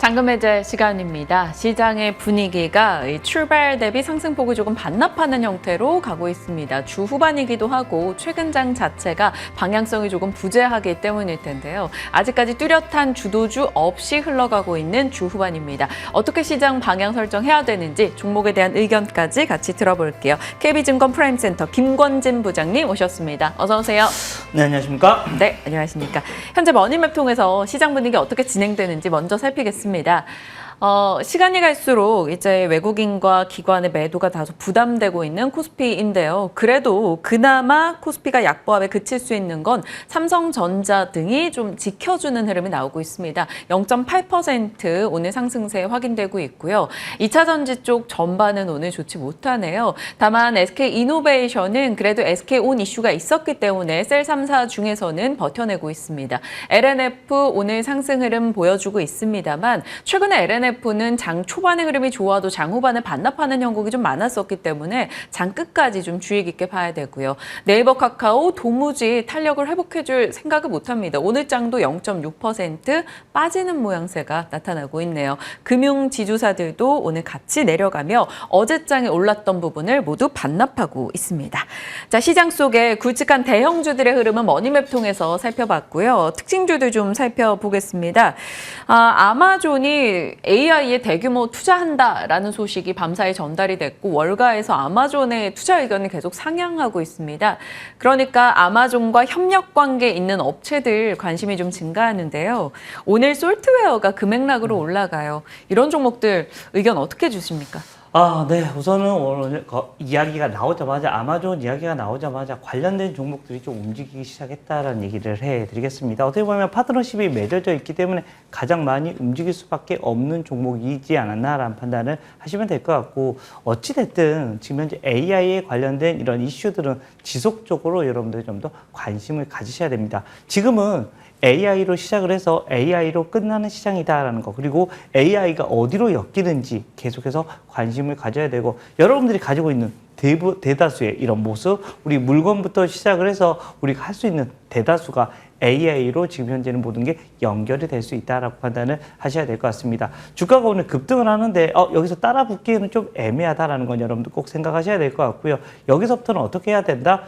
당근매제 시간입니다. 시장의 분위기가 출발 대비 상승폭을 조금 반납하는 형태로 가고 있습니다. 주 후반이기도 하고 최근 장 자체가 방향성이 조금 부재하기 때문일 텐데요. 아직까지 뚜렷한 주도주 없이 흘러가고 있는 주 후반입니다. 어떻게 시장 방향 설정해야 되는지 종목에 대한 의견까지 같이 들어볼게요. KB증권 프라임센터 김권진 부장님 오셨습니다. 어서 오세요. 네, 안녕하십니까? 네, 안녕하십니까. 현재 머니맵 통해서 시장 분위기 어떻게 진행되는지 먼저 살피겠습니다. 시간이 갈수록 이제 외국인과 기관의 매도가 다소 부담되고 있는 코스피인데요. 그래도 그나마 코스피가 약보합에 그칠 수 있는 건 삼성전자 등이 좀 지켜주는 흐름이 나오고 있습니다. 0.8% 오늘 상승세 확인되고 있고요. 2차 전지 쪽 전반은 오늘 좋지 못하네요. 다만 SK이노베이션은 그래도 SK온 이슈가 있었기 때문에 셀 3사 중에서는 버텨내고 있습니다. LNF 오늘 상승 흐름 보여주고 있습니다만 최근에 LNF는 장 초반의 흐름이 좋아도 장 후반에 반납하는 형국이 좀 많았었기 때문에 장 끝까지 좀 주의 깊게 봐야 되고요. 네이버 카카오 도무지 탄력을 회복해줄 생각을 못합니다. 오늘 장도 0.6% 빠지는 모양새가 나타나고 있네요. 금융 지주사들도 오늘 같이 내려가며 어제 장에 올랐던 부분을 모두 반납하고 있습니다. 자, 시장 속에 굵직한 대형주들의 흐름은 머니맵 통해서 살펴봤고요. 특징주들 좀 살펴보겠습니다. 아마존이 AI에 대규모 투자한다라는 소식이 밤사이 전달이 됐고 월가에서 아마존의 투자 의견이 계속 상향하고 있습니다. 그러니까 아마존과 협력 관계에 있는 업체들 관심이 좀 증가하는데요. 오늘 솔트웨어가 금액락으로 올라가요. 이런 종목들 의견 어떻게 주십니까? 네. 우선은 오늘 이야기가 나오자마자, 아마존 이야기가 나오자마자 관련된 종목들이 좀 움직이기 시작했다라는 얘기를 해드리겠습니다. 어떻게 보면 파트너십이 맺어져 있기 때문에 가장 많이 움직일 수밖에 없는 종목이지 않았나라는 판단을 하시면 될 것 같고, 어찌됐든 지금 현재 AI에 관련된 이런 이슈들은 지속적으로 여러분들이 좀 더 관심을 가지셔야 됩니다. 지금은 AI로 시작을 해서 AI로 끝나는 시장이다라는 거, 그리고 AI가 어디로 엮이는지 계속해서 관심을 가져야 되고, 여러분들이 가지고 있는 대다수의 이런 모습, 우리 물건부터 시작을 해서 우리가 할 수 있는 대다수가 AI로 지금 현재는 모든 게 연결이 될 수 있다라고 판단을 하셔야 될 것 같습니다. 주가가 오늘 급등을 하는데 여기서 따라 붙기에는 좀 애매하다라는 건 여러분들 꼭 생각하셔야 될 것 같고요. 여기서부터는 어떻게 해야 된다?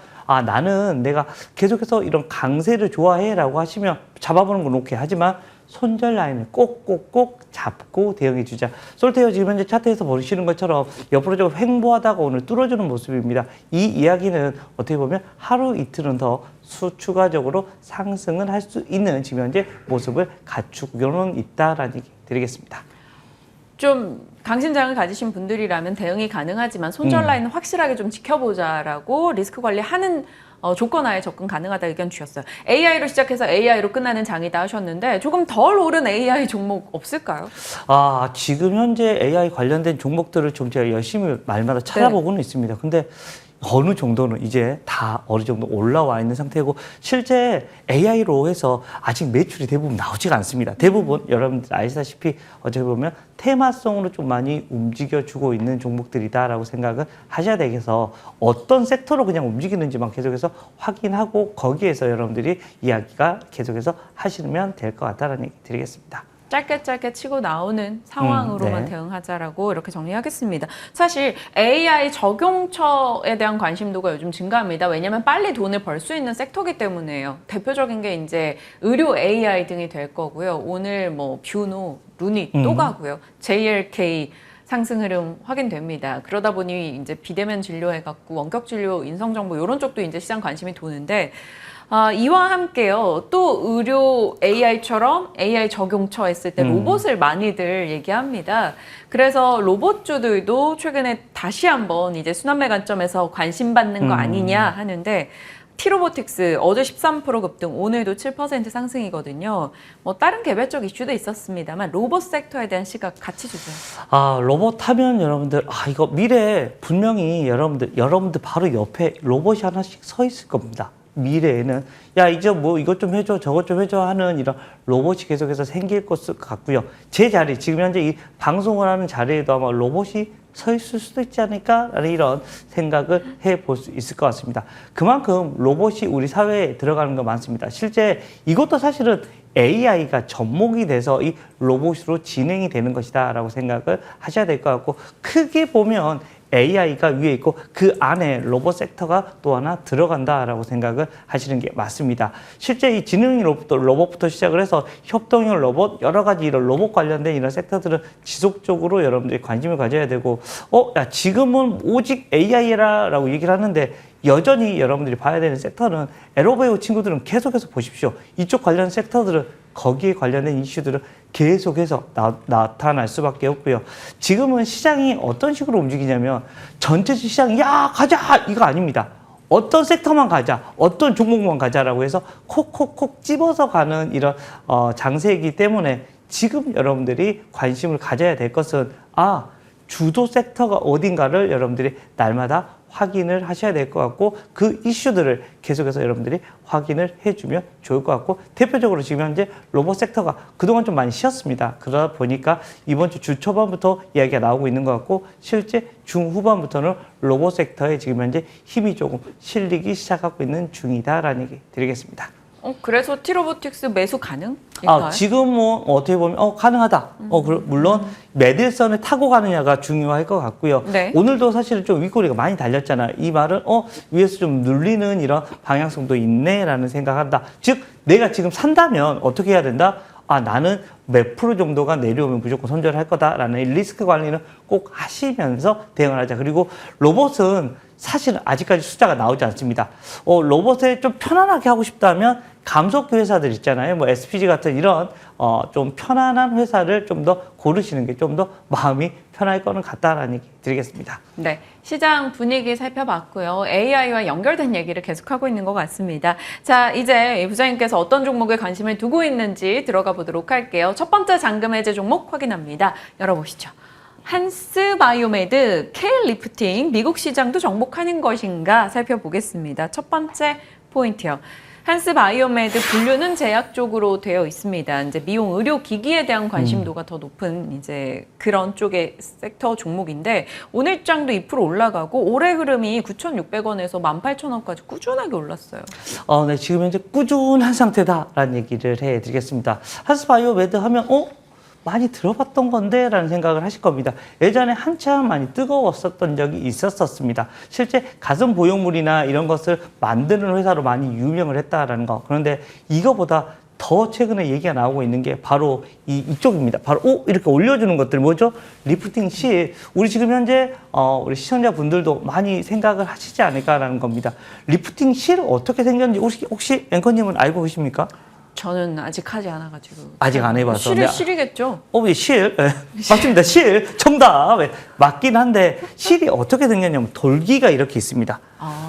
나는 내가 계속해서 이런 강세를 좋아해 라고 하시면 잡아보는 건 오케이. 하지만 손절 라인을 꼭꼭꼭 잡고 대응해 주자. 솔테어 지금 현재 차트에서 보시는 것처럼 옆으로 좀 횡보하다가 오늘 뚫어주는 모습입니다. 이 이야기는 어떻게 보면 하루 이틀은 더 추가적으로 상승을 할 수 있는 지금 현재 모습을 갖추고는 있다라는 얘기 드리겠습니다. 좀 강심장을 가지신 분들이라면 대응이 가능하지만 손절 라인은 확실하게 좀 지켜보자라고 리스크 관리하는 조건하에 접근 가능하다 의견 주셨어요. AI로 시작해서 AI로 끝나는 장이다 하셨는데 조금 덜 오른 AI 종목 없을까요? 지금 현재 AI 관련된 종목들을 좀 제가 열심히 말마다 찾아보고는 있습니다. 근데 어느 정도는 이제 다 어느 정도 올라와 있는 상태고, 실제 AI로 해서 아직 매출이 대부분 나오지가 않습니다. 대부분 여러분들 아시다시피 어떻게 보면 테마성으로 좀 많이 움직여주고 있는 종목들이다라고 생각을 하셔야 되겠어. 어떤 섹터로 그냥 움직이는지만 계속해서 확인하고 거기에서 여러분들이 이야기가 계속해서 하시면 될 것 같다는 얘기 드리겠습니다. 짧게 치고 나오는 상황으로만 대응하자라고 이렇게 정리하겠습니다. 사실 AI 적용처에 대한 관심도가 요즘 증가합니다. 왜냐하면 빨리 돈을 벌 수 있는 섹터이기 때문에요. 대표적인 게 이제 의료 AI 등이 될 거고요. 오늘 뭐 뷰노, 루니 또 가고요. JLK 상승 흐름 확인됩니다. 그러다 보니 이제 비대면 진료해갖고 원격 진료, 인성정보 이런 쪽도 이제 시장 관심이 도는데, 이와 함께요. 또 의료 AI처럼 AI 적용처 했을 때 로봇을 많이들 얘기합니다. 그래서 로봇주들도 최근에 다시 한번 이제 순환매 관점에서 관심 받는 거 아니냐 하는데, T로보틱스 어제 13% 급등, 오늘도 7% 상승이거든요. 뭐 다른 개별적 이슈도 있었습니다만 로봇 섹터에 대한 시각 같이 주세요. 로봇 하면 여러분들 이거 미래에 분명히 여러분들 바로 옆에 로봇이 하나씩 서 있을 겁니다. 미래에는 이제 뭐 이것 좀 해줘 저것 좀 해줘 하는 이런 로봇이 계속해서 생길 것 같고요. 제 자리, 지금 현재 이 방송을 하는 자리에도 아마 로봇이 서 있을 수도 있지 않을까라는 이런 생각을 해볼 수 있을 것 같습니다. 그만큼 로봇이 우리 사회에 들어가는 거 많습니다. 실제 이것도 사실은 AI가 접목이 돼서 이 로봇으로 진행이 되는 것이다라고 생각을 하셔야 될 것 같고, 크게 보면 AI가 위에 있고 그 안에 로봇 섹터가 또 하나 들어간다라고 생각을 하시는 게 맞습니다. 실제 이 지능형 로봇부터 시작을 해서 협동형 로봇, 여러 가지 이런 로봇 관련된 이런 섹터들은 지속적으로 여러분들이 관심을 가져야 되고, 야, 지금은 오직 AI라고 얘기를 하는데 여전히 여러분들이 봐야 되는 섹터는 에로베오 친구들은 계속해서 보십시오. 이쪽 관련 섹터들은 거기에 관련된 이슈들은 계속해서 나타날 수밖에 없고요. 지금은 시장이 어떤 식으로 움직이냐면 전체 시장이 야 가자 이거 아닙니다. 어떤 섹터만 가자, 어떤 종목만 가자라고 해서 콕콕콕 집어서 가는 이런 장세이기 때문에 지금 여러분들이 관심을 가져야 될 것은 주도 섹터가 어딘가를 여러분들이 날마다 확인을 하셔야 될 것 같고, 그 이슈들을 계속해서 여러분들이 확인을 해주면 좋을 것 같고, 대표적으로 지금 현재 로봇 섹터가 그동안 좀 많이 쉬었습니다. 그러다 보니까 이번 주 초반부터 이야기가 나오고 있는 것 같고, 실제 중후반부터는 로봇 섹터에 지금 현재 힘이 조금 실리기 시작하고 있는 중이다라는 얘기 드리겠습니다. 그래서 T로보틱스 매수 가능일까요? 지금 뭐 어떻게 보면 가능하다. 물론 매들선을 타고 가느냐가 중요할 것 같고요. 네. 오늘도 사실은 좀 윗꼬리가 많이 달렸잖아요. 이 말은 위에서 좀 눌리는 이런 방향성도 있네라는 생각한다. 즉 내가 지금 산다면 어떻게 해야 된다? 나는 몇 프로 정도가 내려오면 무조건 손절할 거다라는 리스크 관리는 꼭 하시면서 대응을 하자. 그리고 로봇은 사실은 아직까지 숫자가 나오지 않습니다. 로봇에 좀 편안하게 하고 싶다면 감속기 회사들 있잖아요. 뭐 SPG 같은 이런 좀 편안한 회사를 좀 더 고르시는 게 좀 더 마음이 편할 거는 같다라는 얘기 드리겠습니다. 네, 시장 분위기 살펴봤고요. AI와 연결된 얘기를 계속하고 있는 것 같습니다. 자, 이제 부장님께서 어떤 종목에 관심을 두고 있는지 들어가 보도록 할게요. 첫 번째 잔금 해제 종목 확인합니다. 열어보시죠. 한스바이오메드, K리프팅, 미국 시장도 정복하는 것인가 살펴보겠습니다. 첫 번째 포인트요. 한스바이오메드 분류는 제약 쪽으로 되어 있습니다. 이제 미용 의료 기기에 대한 관심도가 더 높은 이제 그런 쪽의 섹터 종목인데 오늘 장도 2% 올라가고 올해 흐름이 9,600원에서 18,000원까지 꾸준하게 올랐어요. 네, 지금 현재 꾸준한 상태다라는 얘기를 해드리겠습니다. 한스바이오메드 하면 많이 들어봤던 건데 라는 생각을 하실 겁니다. 예전에 한참 많이 뜨거웠었던 적이 있었습니다. 실제 가슴 보형물이나 이런 것을 만드는 회사로 많이 유명을 했다라는 거. 그런데 이거보다 더 최근에 얘기가 나오고 있는 게 바로 이쪽입니다. 바로 이렇게 올려주는 것들 뭐죠? 리프팅 실. 우리 지금 현재 우리 시청자분들도 많이 생각을 하시지 않을까라는 겁니다. 리프팅 실 어떻게 생겼는지 혹시 앵커님은 알고 계십니까? 저는 아직 하지 않아가지고. 아직 안 해봐서. 실이겠죠? 실. 맞습니다. 실. 정답. 맞긴 한데, 실이 어떻게 생겼냐면, 돌기가 이렇게 있습니다.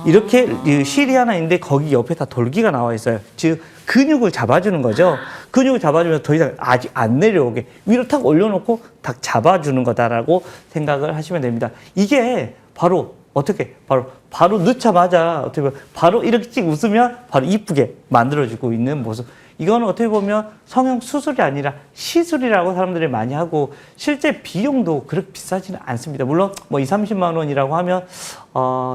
이렇게 실이 하나 있는데, 거기 옆에 다 돌기가 나와 있어요. 즉, 근육을 잡아주는 거죠. 근육을 잡아주면 더 이상 아직 안 내려오게 위로 탁 올려놓고 탁 잡아주는 거다라고 생각을 하시면 됩니다. 이게 바로 바로 넣자마자 어떻게 보면 바로 이렇게 찍 웃으면 바로 이쁘게 만들어지고 있는 모습. 이거는 어떻게 보면 성형 수술이 아니라 시술이라고 사람들이 많이 하고 실제 비용도 그렇게 비싸지는 않습니다. 물론 뭐 20-30만 원이라고 하면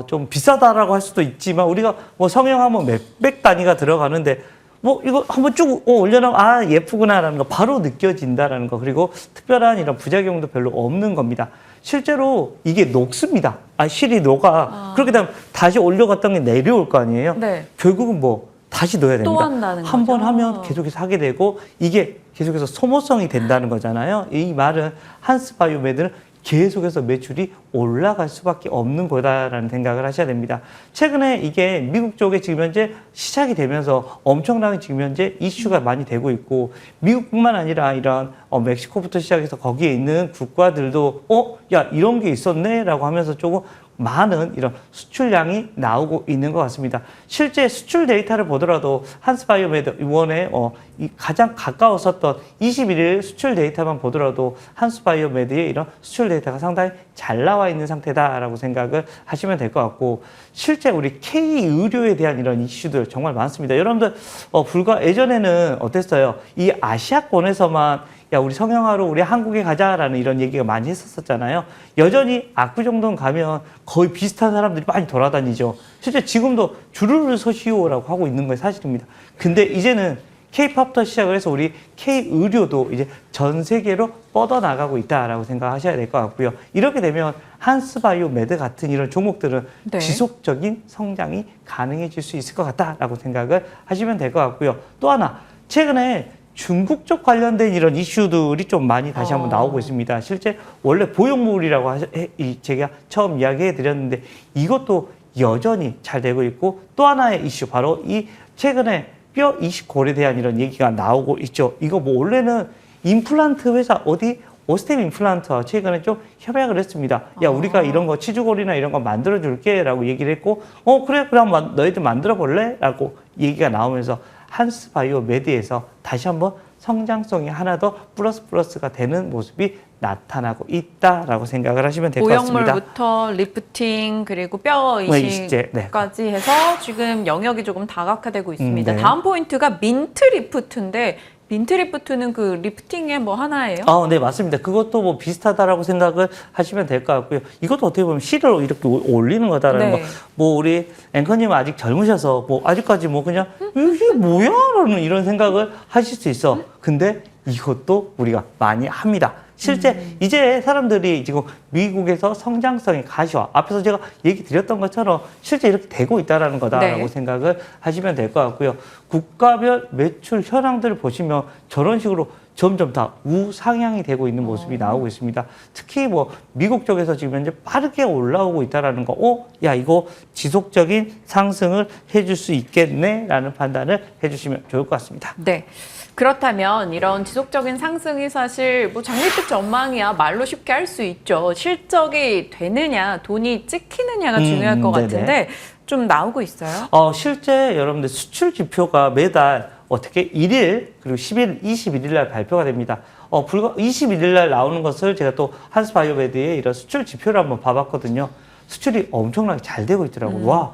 좀 비싸다라고 할 수도 있지만 우리가 뭐 성형하면 몇백 단위가 들어가는데 뭐 이거 한번 쭉 올려놓으면 예쁘구나라는 거 바로 느껴진다라는 거. 그리고 특별한 이런 부작용도 별로 없는 겁니다. 실제로 이게 녹습니다. 실이 녹아. 그렇게 되면 다시 올려갔던 게 내려올 거 아니에요? 네. 결국은 다시 넣어야 됩니다. 또 한다는 거죠. 한 번 하면 계속해서 하게 되고 이게 계속해서 소모성이 된다는 거잖아요. 이 말은 한스바이오메드는 계속해서 매출이 올라갈 수밖에 없는 거다라는 생각을 하셔야 됩니다. 최근에 이게 미국 쪽에 지금 현재 시작이 되면서 엄청나게 지금 현재 이슈가 많이 되고 있고 미국뿐만 아니라 이런 멕시코부터 시작해서 거기에 있는 국가들도 야 이런 게 있었네 라고 하면서 조금 많은 이런 수출량이 나오고 있는 것 같습니다. 실제 수출 데이터를 보더라도 한스바이오메드 이번에 가장 가까웠었던 21일 수출 데이터만 보더라도 한스바이오메드의 이런 수출 데이터가 상당히 잘 나와 있는 상태다라고 생각을 하시면 될 것 같고 실제 우리 K의료에 대한 이런 이슈들 정말 많습니다. 여러분들 불과 예전에는 어땠어요? 이 아시아권에서만 야, 우리 성형하러 우리 한국에 가자라는 이런 얘기가 많이 했었잖아요. 여전히 압구정동 가면 거의 비슷한 사람들이 많이 돌아다니죠. 실제 지금도 줄을 서시오라고 하고 있는 게 사실입니다. 근데 이제는 K-팝부터 시작을 해서 우리 K-의료도 이제 전 세계로 뻗어나가고 있다라고 생각하셔야 될 것 같고요. 이렇게 되면 한스바이오메드 같은 이런 종목들은 네. 지속적인 성장이 가능해질 수 있을 것 같다라고 생각을 하시면 될 것 같고요. 또 하나, 최근에 중국 쪽 관련된 이런 이슈들이 좀 많이 다시 한번 나오고 있습니다. 실제 원래 보형물이라고 제가 처음 이야기해 드렸는데 이것도 여전히 잘 되고 있고, 또 하나의 이슈, 바로 이 최근에 뼈 이식골에 대한 이런 얘기가 나오고 있죠. 이거 뭐 원래는 임플란트 회사 어디 오스템 임플란트와 최근에 좀 협약을 했습니다. 야, 우리가 이런 거 치주골이나 이런 거 만들어 줄게 라고 얘기를 했고, 그래 그럼 너희들 만들어 볼래? 라고 얘기가 나오면서 한스바이오메드에서 다시 한번 성장성이 하나 더 플러스가 되는 모습이 나타나고 있다라고 생각을 하시면 될 것 같습니다. 보형물부터 리프팅 그리고 뼈 이식제, 이식까지 해서 지금 영역이 조금 다각화되고 있습니다. 네. 다음 포인트가 민트 리프트인데, 민트 리프트는 그 리프팅의 뭐 하나예요? 네, 맞습니다. 그것도 뭐 비슷하다라고 생각을 하시면 될 것 같고요. 이것도 어떻게 보면 실을 이렇게 올리는 거다라는 네. 거. 뭐 우리 앵커님은 아직 젊으셔서 뭐 아직까지 뭐 그냥 이게 뭐야? 라는 이런 생각을 하실 수 있어. 근데 이것도 우리가 많이 합니다. 실제 이제 사람들이 지금 미국에서 성장성의 가시화, 앞에서 제가 얘기 드렸던 것처럼 실제 이렇게 되고 있다는 거다라고 네. 생각을 하시면 될 것 같고요. 국가별 매출 현황들을 보시면 저런 식으로 점점 다 우상향이 되고 있는 모습이 나오고 있습니다. 특히 뭐 미국 쪽에서 지금 현재 빠르게 올라오고 있다는 거, 야, 이거 지속적인 상승을 해줄 수 있겠네라는 판단을 해주시면 좋을 것 같습니다. 네. 그렇다면 이런 지속적인 상승이 사실 뭐 장밋빛 전망이야 말로 쉽게 할 수 있죠. 실적이 되느냐, 돈이 찍히느냐가 중요할 것 네네. 같은데 좀 나오고 있어요? 실제 여러분들 수출 지표가 매달 어떻게 1일 그리고 10일, 21일 날 발표가 됩니다. 불과 21일 날 나오는 것을 제가 또 한스바이오메드의 이런 수출 지표를 한번 봐봤거든요. 수출이 엄청나게 잘 되고 있더라고요. 와,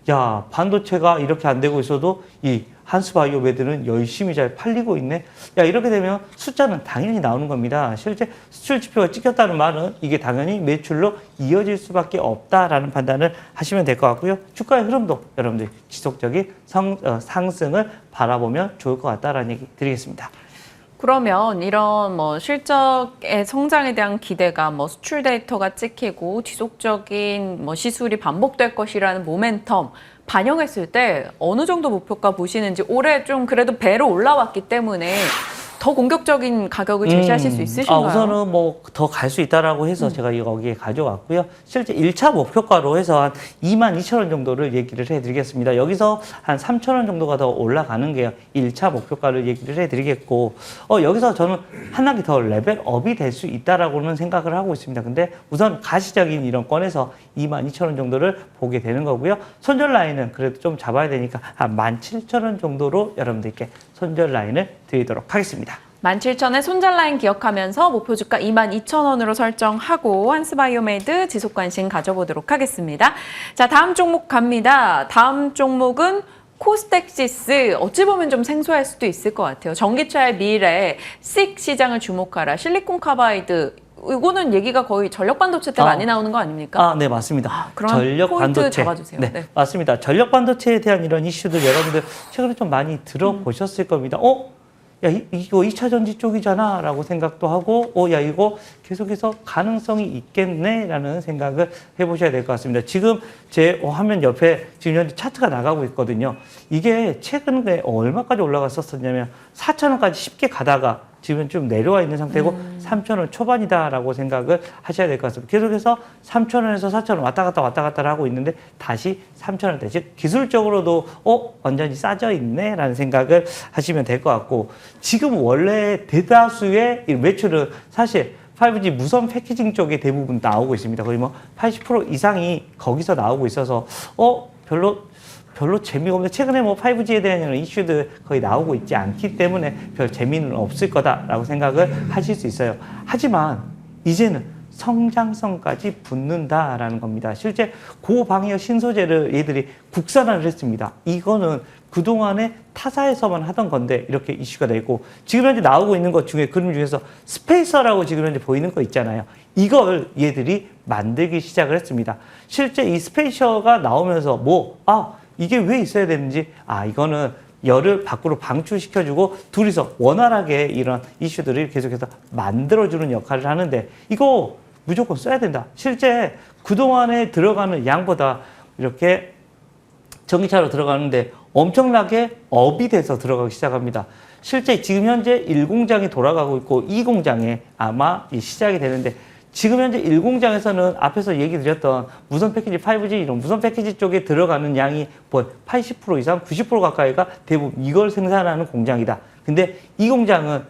야, 반도체가 이렇게 안 되고 있어도 이 한스바이오메드는 열심히 잘 팔리고 있네. 야, 이렇게 되면 숫자는 당연히 나오는 겁니다. 실제 수출 지표가 찍혔다는 말은 이게 당연히 매출로 이어질 수밖에 없다라는 판단을 하시면 될 것 같고요. 주가의 흐름도 여러분들 지속적인 상승을 바라보면 좋을 것 같다라는 얘기 드리겠습니다. 그러면 이런 뭐 실적의 성장에 대한 기대가 뭐 수출 데이터가 찍히고 지속적인 뭐 시술이 반복될 것이라는 모멘텀 반영했을 때 어느 정도 목표가 보시는지, 올해 좀 그래도 배로 올라왔기 때문에 더 공격적인 가격을 제시하실 수 있으신가요? 우선은 뭐 더 갈 수 있다라고 해서 제가 여기에 가져왔고요. 실제 1차 목표가로 해서 한 22,000원 정도를 얘기를 해드리겠습니다. 여기서 한 3,000원 정도가 더 올라가는 게 1차 목표가를 얘기를 해드리겠고, 여기서 저는 한 단계 더 레벨업이 될 수 있다라고는 생각을 하고 있습니다. 근데 우선 가시적인 이런 건에서 22,000원 정도를 보게 되는 거고요. 손절 라인은 그래도 좀 잡아야 되니까 한 17,000원 정도로 여러분들께 손절 라인을 드리도록 하겠습니다. 17,000의 손절 라인 기억하면서 목표 주가 22,000원으로 설정하고 한스바이오메드 지속 관심 가져보도록 하겠습니다. 자, 다음 종목 갑니다. 다음 종목은 코스텍시스. 어찌 보면 좀 생소할 수도 있을 것 같아요. 전기차의 미래, SiC 시장을 주목하라. 실리콘 카바이드. 이거는 얘기가 거의 전력 반도체 때 많이 나오는 거 아닙니까? 네, 맞습니다. 그럼 전력 포인트 반도체. 잡아주세요. 네, 맞습니다. 전력 반도체에 대한 이런 이슈들 여러분들 최근에 좀 많이 들어보셨을 겁니다. 야, 이거 2차 전지 쪽이잖아 라고 생각도 하고, 야, 이거 계속해서 가능성이 있겠네 라는 생각을 해보셔야 될 것 같습니다. 지금 제 화면 옆에 지금 현재 차트가 나가고 있거든요. 이게 최근에 얼마까지 올라갔었냐면 4,000원까지 쉽게 가다가 지금 좀 내려와 있는 상태고 3,000원 초반이다라고 생각을 하셔야 될 것 같습니다. 계속해서 3,000원에서 4,000원 왔다 갔다 하고 있는데 다시 3,000원대. 즉 기술적으로도 완전히 싸져 있네라는 생각을 하시면 될 것 같고, 지금 원래 대다수의 매출은 사실 5G 무선 패키징 쪽에 대부분 나오고 있습니다. 거의 뭐 80% 이상이 거기서 나오고 있어서 별로 재미가 없는데, 최근에 뭐 5G에 대한 이런 이슈들 거의 나오고 있지 않기 때문에 별 재미는 없을 거다라고 생각을 하실 수 있어요. 하지만 이제는 성장성까지 붙는다라는 겁니다. 실제 고방역 신소재를 얘들이 국산화를 했습니다. 이거는 그동안에 타사에서만 하던 건데 이렇게 이슈가 되고, 지금 현재 나오고 있는 것 중에 그림 중에서 스페이서라고 지금 현재 보이는 거 있잖아요. 이걸 얘들이 만들기 시작을 했습니다. 실제 이 스페이셔가 나오면서 이게 왜 있어야 되는지, 이거는 열을 밖으로 방출시켜주고 둘이서 원활하게 이런 이슈들을 계속해서 만들어주는 역할을 하는데, 이거 무조건 써야 된다. 실제 그동안에 들어가는 양보다 이렇게 전기차로 들어가는데 엄청나게 업이 돼서 들어가기 시작합니다. 실제 지금 현재 1공장이 돌아가고 있고 2공장에 아마 시작이 되는데, 지금 현재 1공장에서는 앞에서 얘기 드렸던 무선 패키지 5G 이런 무선 패키지 쪽에 들어가는 양이 80% 이상, 90% 가까이가 대부분 이걸 생산하는 공장이다. 근데 이 공장은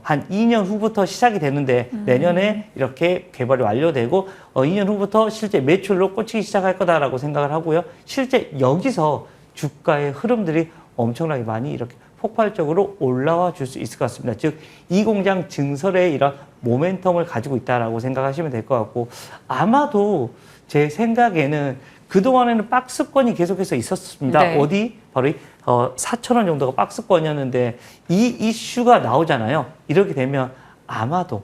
한 2년 후부터 시작이 되는데 내년에 이렇게 개발이 완료되고 2년 후부터 실제 매출로 꽂히기 시작할 거다라고 생각을 하고요. 실제 여기서 주가의 흐름들이 엄청나게 많이 이렇게 폭발적으로 올라와 줄 수 있을 것 같습니다. 즉, 이 공장 증설의 이런 모멘텀을 가지고 있다라고 생각하시면 될 것 같고, 아마도 제 생각에는 그동안에는 박스권이 계속해서 있었습니다. 네. 어디? 바로 4,000원 정도가 박스권이었는데 이 이슈가 나오잖아요. 이렇게 되면 아마도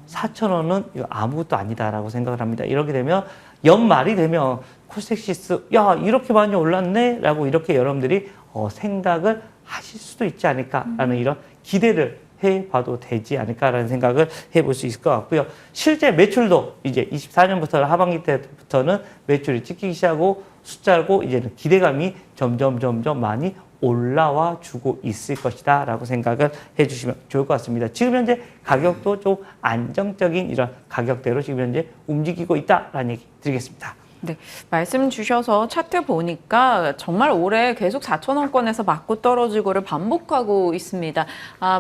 4,000원은 아무것도 아니다라고 생각을 합니다. 이렇게 되면 연말이 되면 코스닥시스 이렇게 많이 올랐네? 라고 이렇게 여러분들이 생각을 하실 수도 있지 않을까라는 이런 기대를 해봐도 되지 않을까라는 생각을 해볼 수 있을 것 같고요. 실제 매출도 이제 24년부터 하반기 때부터는 매출이 찍히기 시작하고 숫자고 이제는 기대감이 점점 많이 올라와 주고 있을 것이다 라고 생각을 해주시면 좋을 것 같습니다. 지금 현재 가격도 좀 안정적인 이런 가격대로 지금 현재 움직이고 있다라는 얘기 드리겠습니다. 네, 말씀 주셔서 차트 보니까 정말 올해 계속 4,000원권에서 맞고 떨어지고를 반복하고 있습니다.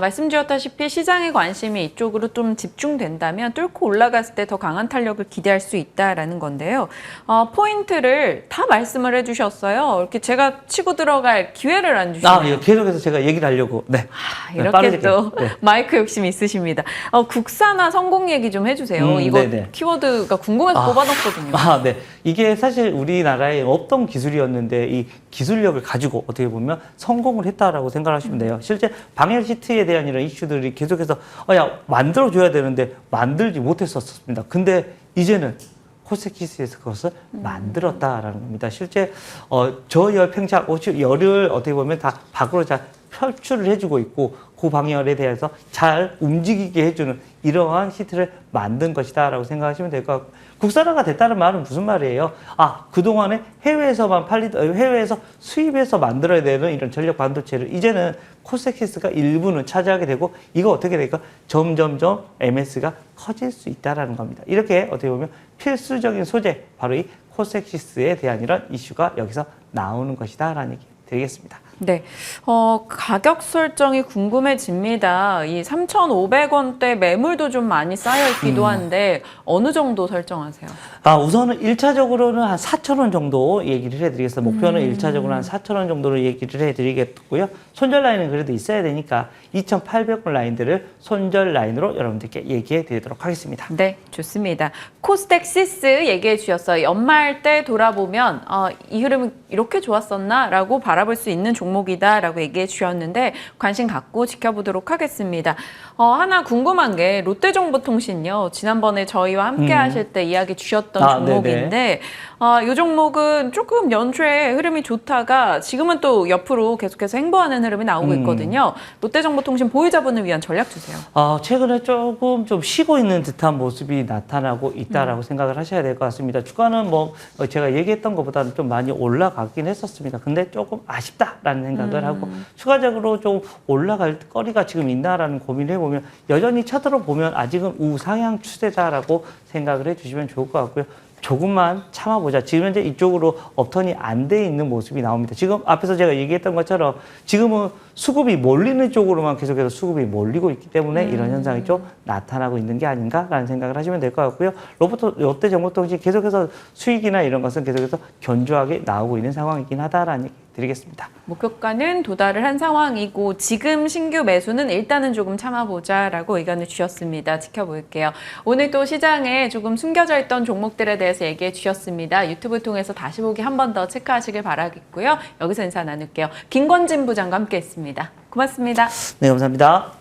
말씀 주셨다시피 시장의 관심이 이쪽으로 좀 집중된다면 뚫고 올라갔을 때 더 강한 탄력을 기대할 수 있다라는 건데요. 포인트를 다 말씀을 해주셨어요. 이렇게 제가 치고 들어갈 기회를 안 주시네요. 계속해서 제가 얘기를 하려고. 네. 이렇게 빠르게. 또 마이크 욕심이 있으십니다. 국산화 성공 얘기 좀 해주세요. 이거 네네. 키워드가 궁금해서 뽑아놨거든요. 네. 이게 사실 우리나라에 없던 기술이었는데 이 기술력을 가지고 어떻게 보면 성공을 했다라고 생각하시면 돼요. 실제 방열 시트에 대한 이런 이슈들이 계속해서 만들어줘야 되는데 만들지 못했었습니다. 근데 이제는 코스닥시스에서 그것을 만들었다라는 겁니다. 실제 저열 팽창, 열을 어떻게 보면 다 밖으로 잘 표출을 해주고 있고 고방열에 대해서 잘 움직이게 해주는 이러한 시트를 만든 것이다라고 생각하시면 될 것 같고, 국산화가 됐다는 말은 무슨 말이에요? 그동안에 해외에서 수입해서 만들어야 되는 이런 전력 반도체를 이제는 코스닥시스가 일부는 차지하게 되고, 이거 어떻게 될까? 점점점 MS가 커질 수 있다라는 겁니다. 이렇게 어떻게 보면 필수적인 소재, 바로 이 코스닥시스에 대한 이런 이슈가 여기서 나오는 것이다라는 얘기 드리겠습니다. 네, 가격 설정이 궁금해집니다. 이 3,500원대 매물도 좀 많이 쌓여 있기도 한데 어느 정도 설정하세요? 우선은 1차적으로는 한 4,000원 정도 얘기를 해드리겠습니다. 목표는 1차적으로 한 4,000원 정도로 얘기를 해드리겠고요. 손절 라인은 그래도 있어야 되니까 2,800원 라인들을 손절 라인으로 여러분들께 얘기해 드리도록 하겠습니다. 네, 좋습니다. 코스닥시스 얘기해 주셨어요. 연말 때 돌아보면 이 흐름이 이렇게 좋았었나? 라고 바라볼 수 있는 종목이다라고 얘기해 주셨는데 관심 갖고 지켜보도록 하겠습니다. 하나 궁금한 게 롯데정보통신요. 지난번에 저희와 함께 하실 때 이야기 주셨던 종목인데 이 종목은 조금 연초에 흐름이 좋다가 지금은 또 옆으로 계속해서 행보하는 흐름이 나오고 있거든요. 롯데정보통신 보유자분을 위한 전략 주세요. 최근에 조금 좀 쉬고 있는 듯한 모습이 나타나고 있다라고 생각을 하셔야 될 것 같습니다. 주가는 제가 얘기했던 것보다는 좀 많이 올라가긴 했었습니다. 근데 조금 아쉽다라는 생각을 하고, 추가적으로 좀 올라갈 거리가 지금 있나라는 고민을 해보면 여전히 차트로 보면 아직은 우상향 추세다라고 생각을 해주시면 좋을 것 같고요. 조금만 참아보자. 지금 현재 이쪽으로 업턴이 안 돼 있는 모습이 나옵니다. 지금 앞에서 제가 얘기했던 것처럼 지금은 수급이 몰리는 쪽으로만 계속해서 수급이 몰리고 있기 때문에 이런 현상이 좀 나타나고 있는 게 아닌가라는 생각을 하시면 될 것 같고요. 롯데정보통신 계속해서 수익이나 이런 것은 계속해서 견조하게 나오고 있는 상황이긴 하다라는 얘기 드리겠습니다. 목표가는 도달을 한 상황이고 지금 신규 매수는 일단은 조금 참아보자라고 의견을 주셨습니다. 지켜볼게요. 오늘 또 시장에 조금 숨겨져 있던 종목들에 대해서 얘기해 주셨습니다. 유튜브 통해서 다시 보기 한 번 더 체크하시길 바라겠고요. 여기서 인사 나눌게요. 김권진 부장과 함께했습니다. 고맙습니다. 네, 감사합니다.